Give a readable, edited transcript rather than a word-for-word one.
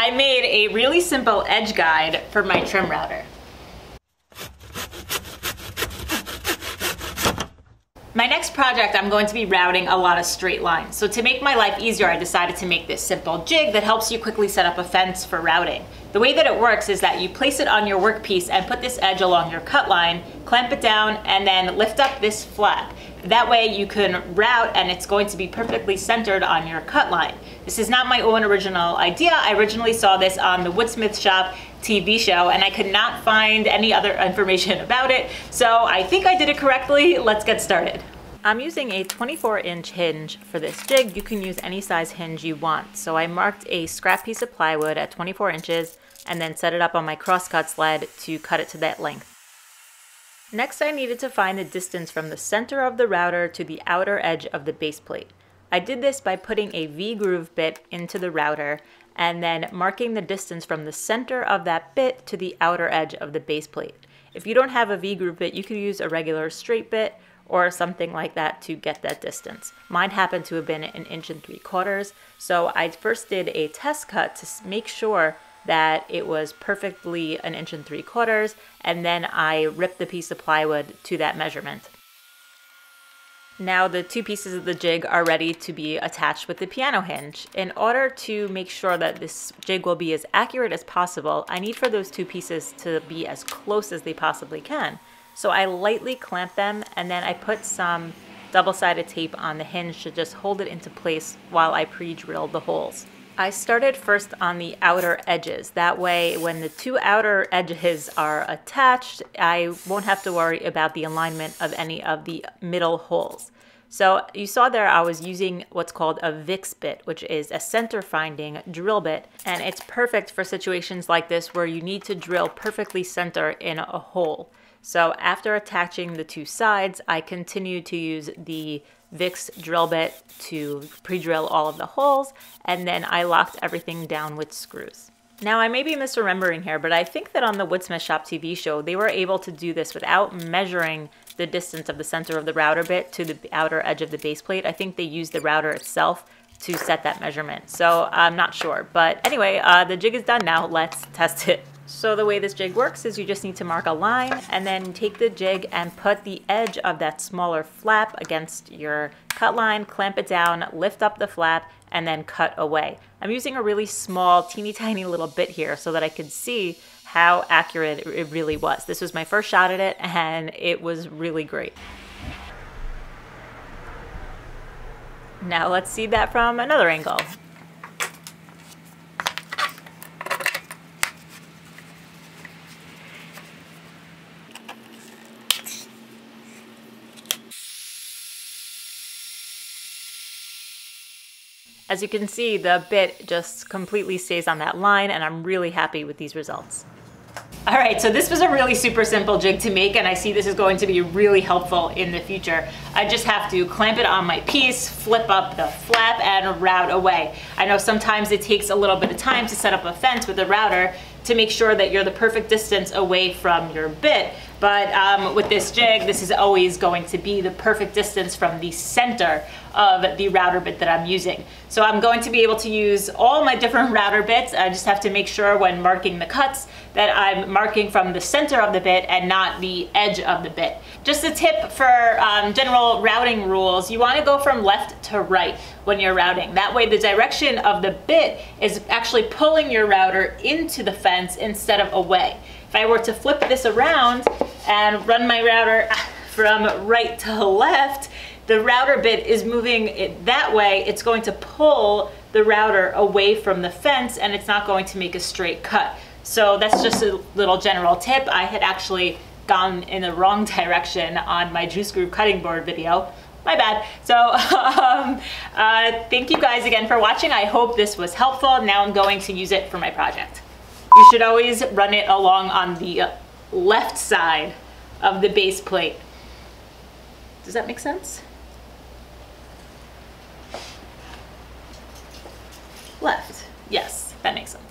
I made a really simple edge guide for my trim router. My next project, I'm going to be routing a lot of straight lines. So to make my life easier, I decided to make this simple jig that helps you quickly set up a fence for routing. The way that it works is that you place it on your workpiece and put this edge along your cut line, clamp it down, and then lift up this flap. That way you can route and it's going to be perfectly centered on your cut line. This is not my own original idea. I originally saw this on the Woodsmith Shop TV show and I could not find any other information about it. So I think I did it correctly. Let's get started. I'm using a 24-inch hinge for this jig. You can use any size hinge you want. So I marked a scrap piece of plywood at 24 inches and then set it up on my crosscut sled to cut it to that length. Next, I needed to find the distance from the center of the router to the outer edge of the base plate. I did this by putting a V-groove bit into the router and then marking the distance from the center of that bit to the outer edge of the base plate. If you don't have a V-groove bit, you could use a regular straight bit or something like that to get that distance. Mine happened to have been 1 3/4 inches, so I first did a test cut to make sure that it was perfectly 1 3/4 inches, and then I ripped the piece of plywood to that measurement. Now the two pieces of the jig are ready to be attached with the piano hinge. In order to make sure that this jig will be as accurate as possible, I need for those two pieces to be as close as they possibly can. So I lightly clamp them and then I put some double-sided tape on the hinge to just hold it into place while I pre-drilled the holes. I started first on the outer edges. That way, when the two outer edges are attached, I won't have to worry about the alignment of any of the middle holes. So you saw there I was using what's called a VIX bit, which is a center finding drill bit. And it's perfect for situations like this where you need to drill perfectly center in a hole. So after attaching the two sides, I continued to use the VIX drill bit to pre-drill all of the holes, and then I locked everything down with screws. Now I may be misremembering here, but I think that on the Woodsmith Shop TV show, they were able to do this without measuring the distance of the center of the router bit to the outer edge of the base plate. I think they used the router itself to set that measurement. So I'm not sure, but anyway, the jig is done now. Let's test it. So the way this jig works is you just need to mark a line and then take the jig and put the edge of that smaller flap against your cut line, clamp it down, lift up the flap, and then cut away. I'm using a really small, teeny tiny little bit here so that I could see how accurate it really was. This was my first shot at it and it was really great. Now let's see that from another angle. As you can see, the bit just completely stays on that line, and I'm really happy with these results. All right, so this was a really super simple jig to make, and I see this is going to be really helpful in the future. I just have to clamp it on my piece, flip up the flap, and route away. I know sometimes it takes a little bit of time to set up a fence with a router to make sure that you're the perfect distance away from your bit. But with this jig, this is always going to be the perfect distance from the center of the router bit that I'm using. So I'm going to be able to use all my different router bits. I just have to make sure when marking the cuts that I'm marking from the center of the bit and not the edge of the bit. Just a tip for general routing rules, you want to go from left to right when you're routing. That way the direction of the bit is actually pulling your router into the fence instead of away. If I were to flip this around and run my router from right to left, the router bit is moving it that way. It's going to pull the router away from the fence and it's not going to make a straight cut. So that's just a little general tip. I had actually gone in the wrong direction on my juice groove cutting board video. My bad. So thank you guys again for watching. I hope this was helpful. Now I'm going to use it for my project. You should always run it along on the left side of the base plate. Does that make sense? Left. Yes, that makes sense.